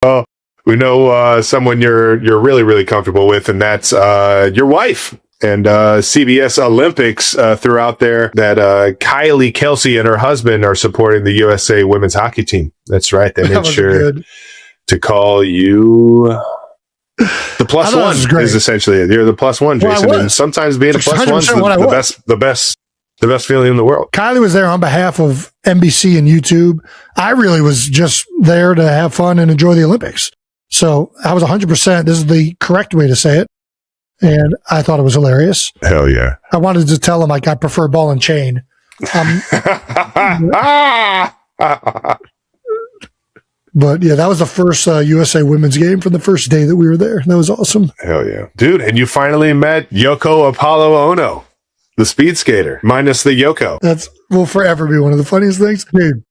Oh, we know someone you're really, really comfortable with, and that's your wife. And CBS Olympics threw out there that Kelce and her husband are supporting the USA women's hockey team. That's right. They made sure to call you the plus one is essentially it. You're the plus one, Jason. And sometimes being a plus one is the best feeling in the world. Kylie was there on behalf of NBC and YouTube. I really was just there to have fun and enjoy the Olympics. So I was 100%. This is the correct way to say it. And I thought it was hilarious. Hell yeah. I wanted to tell him, like, I prefer ball and chain. But yeah, that was the first USA women's game from the first day that we were there. That was awesome. Hell yeah. Dude, and you finally met Yoko Apollo Ono, the speed skater, minus the Yoko. That's will forever be one of the funniest things. Dude,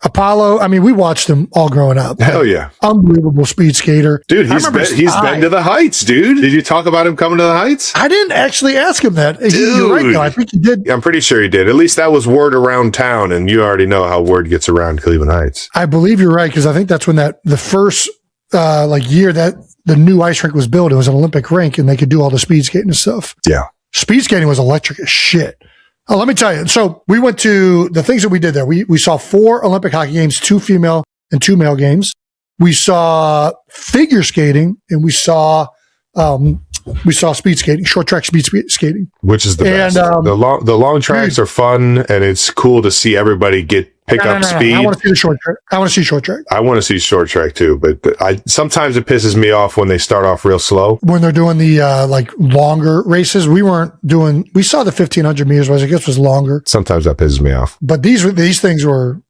Apollo, I mean, we watched him all growing up. Hell yeah. Unbelievable speed skater. Dude, he's been to the Heights, dude. Did you talk about him coming to the Heights? I didn't actually ask him that. Dude. You're right, though. I think he did. I'm pretty sure he did. At least that was word around town, and you already know how word gets around Cleveland Heights. I believe you're right, because I think that's when the first year that the new ice rink was built, it was an Olympic rink, and they could do all the speed skating and stuff. Yeah. Speed skating was electric as shit. Oh, let me tell you. So we went to the things that we did there. We saw 4 Olympic hockey games, 2 female and 2 male games. We saw figure skating, and we saw speed skating, short track speed skating, which is the best. The long tracks are fun, and it's cool to see everybody pick up speed. I want to see the short track. I want to see short track. I want to see short track too, but sometimes it pisses me off when they start off real slow. When they're doing the longer races, we saw the 1500 meters, which I guess was longer. Sometimes that pisses me off. But these things were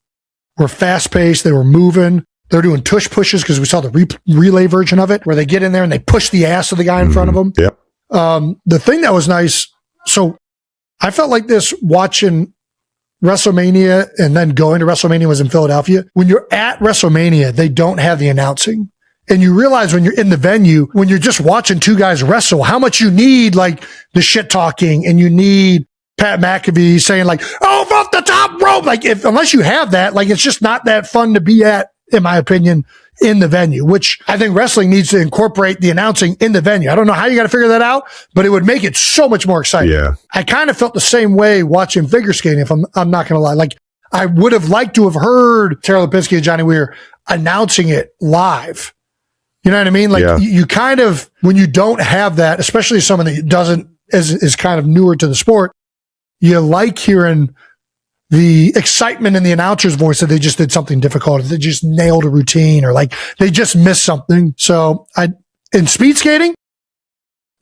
fast paced. They were moving. They're doing tush pushes, because we saw the relay version of it where they get in there and they push the ass of the guy in front of them. Yep. The thing that was nice. So I felt like this watching WrestleMania, and then going to WrestleMania was in Philadelphia. When you're at WrestleMania, they don't have the announcing. And you realize when you're in the venue, when you're just watching 2 guys wrestle, how much you need like the shit talking, and you need Pat McAfee saying like, "Oh, off the top rope." Like unless you have that, like it's just not that fun to be at, in my opinion, in the venue, which I think wrestling needs to incorporate the announcing in the venue. I don't know how you got to figure that out, but it would make it so much more exciting. Yeah. I kind of felt the same way watching figure skating, if I'm not going to lie. Like I would have liked to have heard Tara Lipinski and Johnny Weir announcing it live. You know what I mean? Like you kind of, when you don't have that, especially someone that is kind of newer to the sport, you like hearing the excitement in the announcer's voice that they just did something difficult, they just nailed a routine, or like they just missed something. So in speed skating,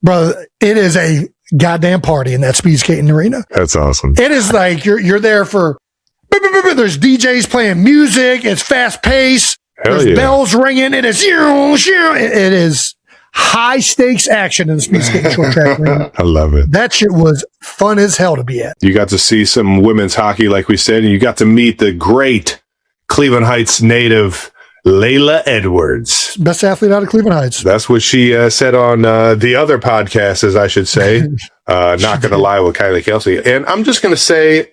brother, it is a goddamn party in that speed skating arena. That's awesome. It is like you're there for, there's DJs playing music. It's fast paced. There's bells ringing. It is high stakes action in the speed skating short track arena. I love it. That shit was fun as hell to be at. You got to see some women's hockey, like we said, and you got to meet the great Cleveland Heights native Layla Edwards. Best athlete out of Cleveland Heights. That's what she said on the other podcast, as I should say. Not going to lie with Kelce. And I'm just going to say,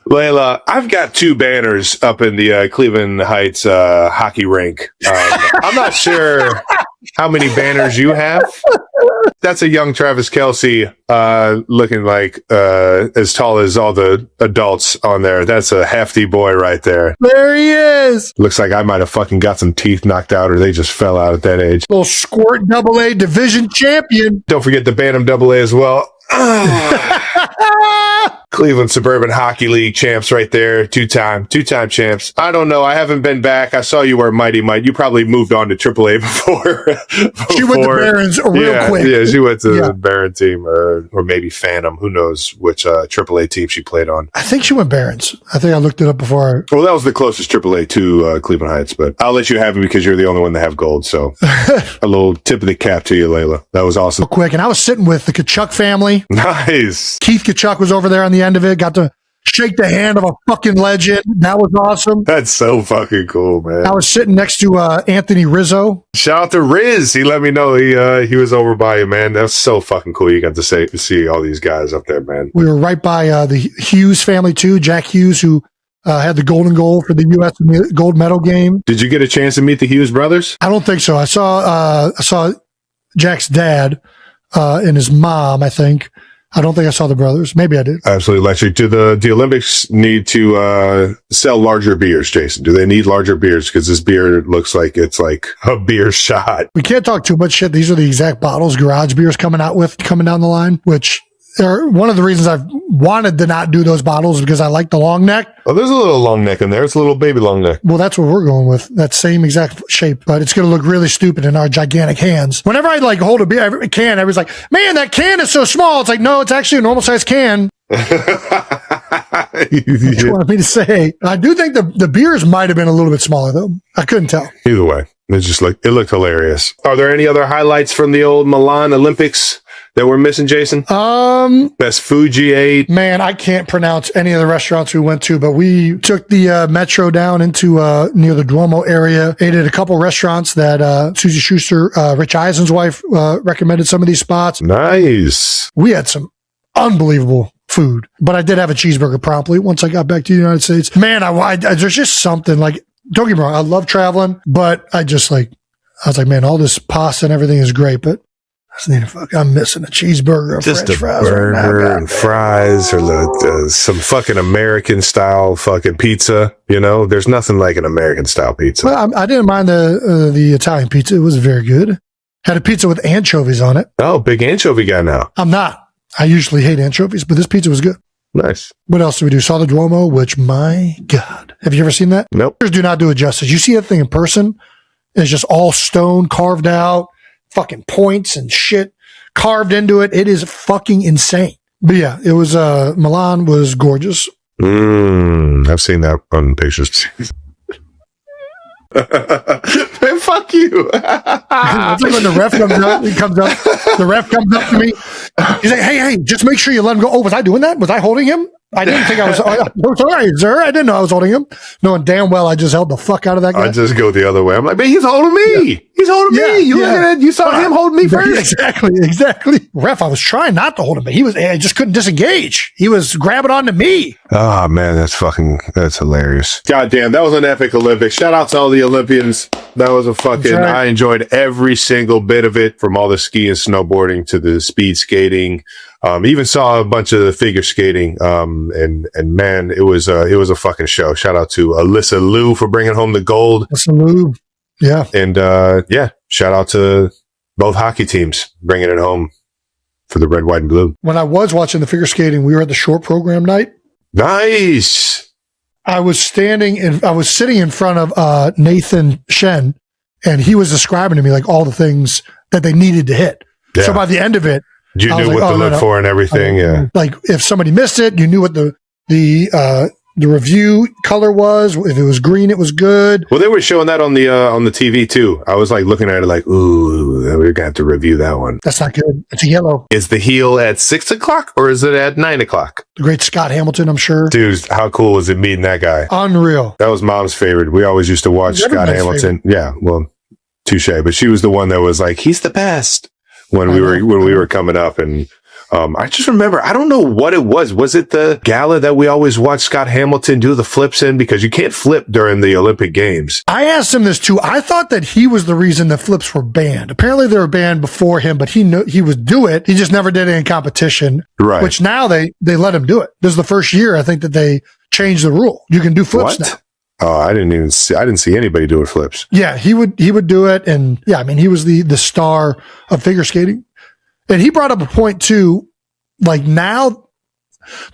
Layla, I've got 2 banners up in the Cleveland Heights hockey rink. I'm not sure how many banners you have. That's a young Travis Kelce looking like as tall as all the adults on there. That's a hefty boy right there. There he is. Looks like I might have fucking got some teeth knocked out, or they just fell out at that age. Little squirt AA division champion. Don't forget the Bantam AA as well. Cleveland Suburban Hockey League champs right there. Two-time champs. I don't know. I haven't been back. I saw you were Mighty Mite. You probably moved on to AAA before. She went to Barons real quick. Yeah, she went to the Baron team or maybe Phantom. Who knows which AAA team she played on. I think she went Barons. I think I looked it up before. Well, that was the closest AAA to Cleveland Heights, but I'll let you have it because you're the only one that have gold. So a little tip of the cap to you, Layla. That was awesome. Real quick. And I was sitting with the Kachuk family. Nice. Keith Kachuk was over there on the end of it. Got to shake the hand of a fucking legend. That was awesome. That's so fucking cool, man. I was sitting next to Anthony Rizzo. Shout out to Riz. He let me know he was over by you, man. That's so fucking cool. You got to see all these guys up there, man. We were right by the Hughes family too. Jack Hughes, who Had the golden goal for the U.S. gold medal game. Did you get a chance to meet the Hughes brothers? I don't think so. I saw Jack's dad and his mom, I think. I don't think I saw the brothers. Maybe I did. Absolutely, Lexi. Do the Olympics need to sell larger beers, Jason? Do they need larger beers? Because this beer looks like it's like a beer shot. We can't talk too much shit. These are the exact bottles Garage Beer's coming down the line, which are one of the reasons I've wanted to not do those bottles because I like the long neck. Oh, there's a little long neck in there. It's a little baby long neck. Well, that's what we're going with. That same exact shape, but it's going to look really stupid in our gigantic hands. Whenever I like hold a beer, a can, everybody's like, man, that can is so small. It's like, no, it's actually a normal size can. What you wanted me to say. I do think the beers might have been a little bit smaller though. I couldn't tell. Either way, it's just like, it looked hilarious. Are there any other highlights from the old Milan Olympics that we're missing, Jason? Best food you ate? Man, I can't pronounce any of the restaurants we went to, but we took the metro down into near the Duomo area, ate at a couple restaurants that Susie Schuster, Rich Eisen's wife, recommended some of these spots. Nice. We had some unbelievable food, but I did have a cheeseburger promptly once I got back to the United States. Man, there's just something like, don't get me wrong, I love traveling, but I was like, man, all this pasta and everything is great, but I'm missing a cheeseburger, just French a fries burger right now. and fries, or some fucking American style fucking pizza. You know, there's nothing like an American style pizza. Well, I didn't mind the Italian pizza. It was very good. Had a pizza with anchovies on it. Oh, big anchovy guy now. I'm not. I usually hate anchovies, but this pizza was good. Nice. What else did we do? Saw the Duomo, which, my God. Have you ever seen that? Nope. Do not do it justice. You see that thing in person, it's just all stone carved out, fucking points and shit carved into it. It is fucking insane. But yeah, it was, Milan was gorgeous. I've seen that on pictures. Man, fuck you. It's like when the ref the ref comes up to me. He's like, hey, just make sure you let him go. Oh, was I doing that? Was I holding him? I didn't think I was. Oh, sorry, sir. I didn't know I was holding him. Knowing damn well I just held the fuck out of that guy. I just go the other way. I'm like, man, he's holding me. Yeah. He's holding me. You look at it. You saw him holding me first. Exactly. Ref, I was trying not to hold him, but I just couldn't disengage. He was grabbing onto me. Oh, man, that's hilarious. God damn, that was an epic Olympics. Shout out to all the Olympians. That was I enjoyed every single bit of it, from all the ski and snowboarding to the speed skating. Even saw a bunch of the figure skating. And man, it was a fucking show. Shout out to Alyssa Liu for bringing home the gold. Alyssa Liu. Yeah. And, shout out to both hockey teams bringing it home for the red, white, and blue. When I was watching the figure skating, we were at the short program night. Nice. I was sitting in front of, Nathan Shen, and he was describing to me like all the things that they needed to hit. Yeah. So by the end of it, you knew what to look for and everything. Yeah. Like if somebody missed it, you knew what the review color was. If it was green, it was good. Well, they were showing that on the TV too. I was like looking at it like, ooh, we're gonna have to review that one. That's not good. It's a yellow. Is the heel at 6:00 or is it at 9:00? The great Scott Hamilton, I'm sure. Dude, how cool was it meeting that guy? Unreal. That was Mom's favorite. We always used to watch Scott Hamilton. Favorite. Yeah, well, touche. But she was the one that was like, he's the best when we were coming up. And I just remember, I don't know what it was. Was it the gala that we always watched Scott Hamilton do the flips in? Because you can't flip during the Olympic Games. I asked him this too. I thought that he was the reason the flips were banned. Apparently they were banned before him, but he would do it. He just never did it in competition. Right. Which now they let him do it. This is the first year, I think, that they changed the rule. You can do flips now. Oh, I didn't see anybody doing flips. Yeah, he would do it. And yeah, I mean, he was the star of figure skating. And he brought up a point too. Like now,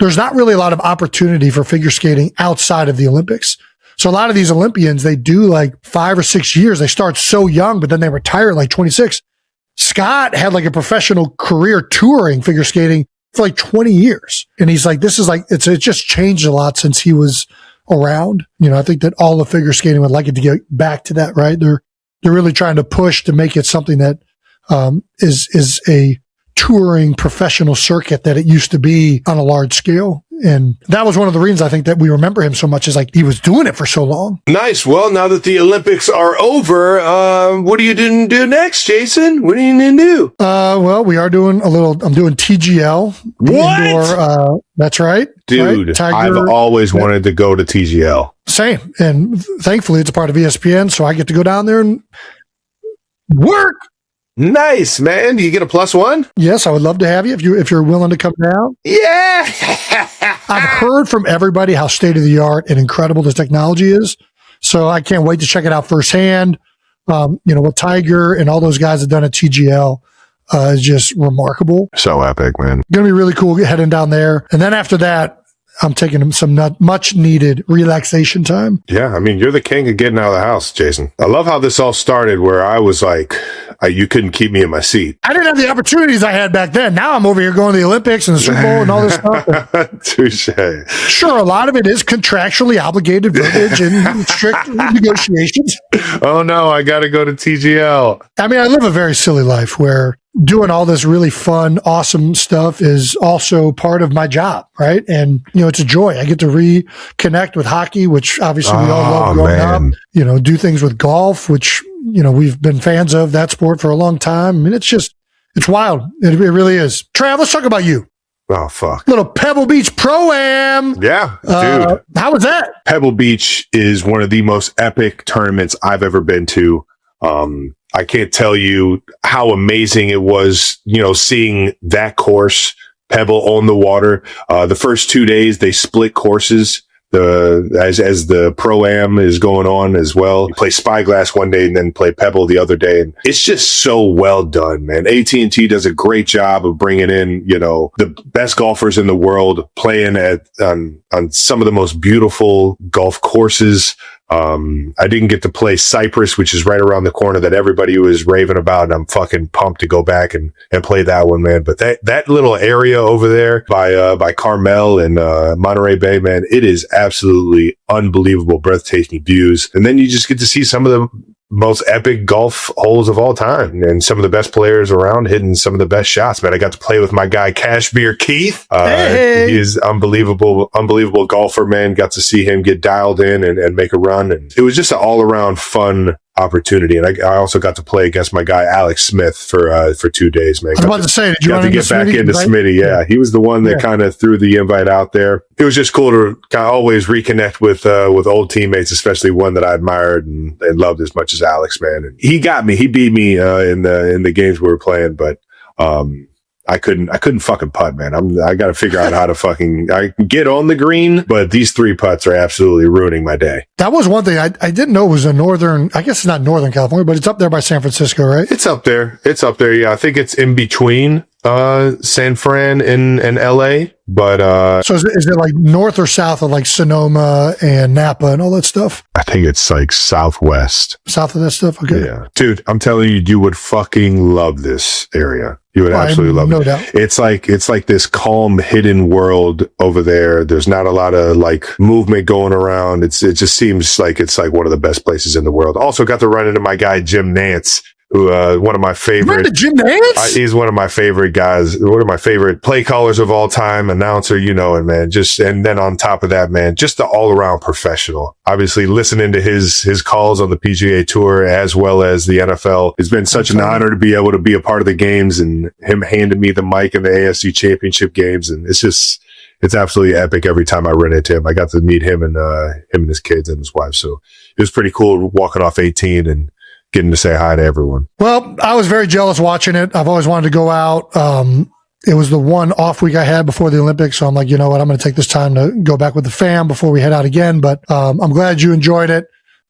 there's not really a lot of opportunity for figure skating outside of the Olympics. So a lot of these Olympians, they do like 5 or 6 years. They start so young, but then they retire at like 26. Scott had like a professional career touring figure skating for like 20 years. And he's like, this is like, it's just changed a lot since he was around. You know, I think that all of figure skating would like it to get back to that, right? They're really trying to push to make it something that, is a touring professional circuit that it used to be on a large scale. And that was one of the reasons I think that we remember him so much, is like he was doing it for so long. Nice. Well, now that the Olympics are over, what are you going to do next, Jason? What are you going to do? Well, we are doing I'm doing TGL. What? Indoor, that's right. Dude, right? Tiger, I've always wanted to go to TGL. Same. And thankfully it's a part of ESPN, so I get to go down there and work. Nice, man. Do you get a +1? Yes, I would love to have you if you're willing to come down. Yeah. I've heard from everybody how state of the art and incredible this technology is. So I can't wait to check it out firsthand. What Tiger and all those guys have done at TGL is just remarkable. So epic, man. Going to be really cool heading down there. And then after that, I'm taking some much needed relaxation time. Yeah, I mean, you're the king of getting out of the house, Jason. I love how this all started where I was like, you couldn't keep me in my seat. I didn't have the opportunities I had back then. Now I'm over here going to the Olympics and the Super Bowl and all this stuff. Touche. Sure, a lot of it is contractually obligated verbiage and strict negotiations. Oh, no, I got to go to TGL. I mean, I live a very silly life where doing all this really fun, awesome stuff is also part of my job, right? And, it's a joy. I get to reconnect with hockey, which obviously we all love growing up, do things with golf, which, we've been fans of that sport for a long time. I mean, it's wild. It really is. Trav, let's talk about you. Oh, fuck. Little Pebble Beach Pro-Am. Yeah, dude. How was that? Pebble Beach is one of the most epic tournaments I've ever been to. I can't tell you how amazing it was, seeing that course, Pebble on the water. The first 2 days, they split courses. As the Pro-Am is going on as well. You play Spyglass one day and then play Pebble the other day. And it's just so well done, man. AT&T does a great job of bringing in, the best golfers in the world playing on some of the most beautiful golf courses. I didn't get to play Cypress, which is right around the corner that everybody was raving about. And I'm fucking pumped to go back and play that one, man. But that little area over there by Carmel and, Monterey Bay, man, it is absolutely unbelievable, breathtaking views. And then you just get to see some of the most epic golf holes of all time and some of the best players around hitting some of the best shots, man. I got to play with my guy Kashmir Keith. Hey. He is unbelievable golfer, man. Got to see him get dialed in and make a run. And it was just an all around fun opportunity. And I also got to play against my guy Alex Smith for 2 days, man. I was about to say, did you got to get back into Smitty? Yeah, he was the one that kind of threw the invite out there. It was just cool to kind of always reconnect with old teammates, especially one that I admired and loved as much as Alex, man. And he got me. He beat me in the games we were playing, but I couldn't fucking putt, man. I got to figure out how to I can get on the green, but these 3 putts are absolutely ruining my day. That was one thing I didn't know was I guess it's not Northern California, but it's up there by San Francisco, right? It's up there. Yeah. I think it's in between, San Fran and LA, but, so is it like north or south of like Sonoma and Napa and all that stuff? I think it's like southwest. South of that stuff? Okay. Yeah. Dude, I'm telling you, you would fucking love this area. You would absolutely love it. No doubt. It's like this calm, hidden world over there. There's not a lot of like movement going around. It just seems like it's like one of the best places in the world. Also got to run into my guy, Jim Nance, who, one of my favorite, Jim Nance? He's one of my favorite guys, one of my favorite play callers of all time, announcer, and man, and then on top of that, man, just the all around professional. Obviously listening to his calls on the PGA Tour as well as the NFL. It's been such an honor to be able to be a part of the games and him handing me the mic in the AFC Championship games. And it's absolutely epic every time I run into him. I got to meet him and his kids and his wife. So it was pretty cool walking off 18 and getting to say hi to everyone. Well, I was very jealous watching it. I've always wanted to go out. It was the one off week I had before the Olympics. So I'm like, you know what? I'm going to take this time to go back with the fam before we head out again. But I'm glad you enjoyed it.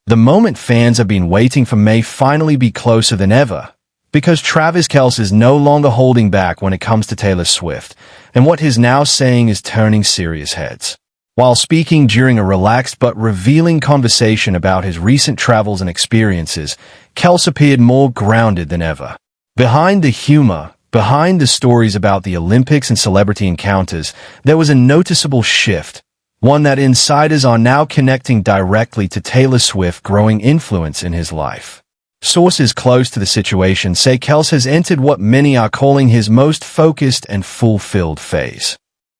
The moment fans have been waiting for may finally be closer than ever, because Travis Kelce is no longer holding back when it comes to Taylor Swift, and what he's now saying is turning serious heads. While speaking during a relaxed but revealing conversation about his recent travels and experiences, Kelce appeared more grounded than ever. Behind the humor, behind the stories about the Olympics and celebrity encounters, there was a noticeable shift, one that insiders are now connecting directly to Taylor Swift's growing influence in his life. Sources close to the situation say Kelce has entered what many are calling his most focused and fulfilled phase.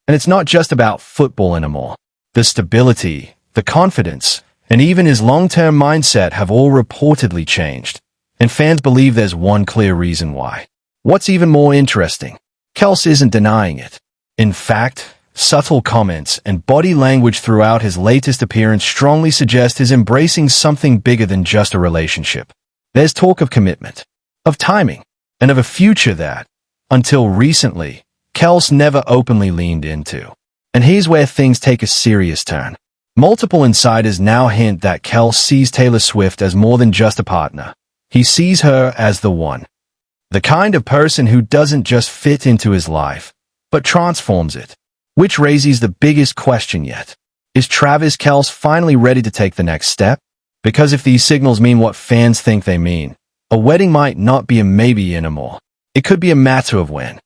And it's not just about football anymore. The stability, the confidence, and even his long-term mindset have all reportedly changed. And fans believe there's one clear reason why. What's even more interesting, Kelce isn't denying it. In fact, subtle comments and body language throughout his latest appearance strongly suggest he's embracing something bigger than just a relationship. There's talk of commitment, of timing, and of a future that, until recently, Kelce never openly leaned into. And here's where things take a serious turn. Multiple insiders now hint that Kelce sees Taylor Swift as more than just a partner. He sees her as the one. The kind of person who doesn't just fit into his life, but transforms it. Which raises the biggest question yet. Is Travis Kelce finally ready to take the next step? Because if these signals mean what fans think they mean, a wedding might not be a maybe anymore. It could be a matter of when.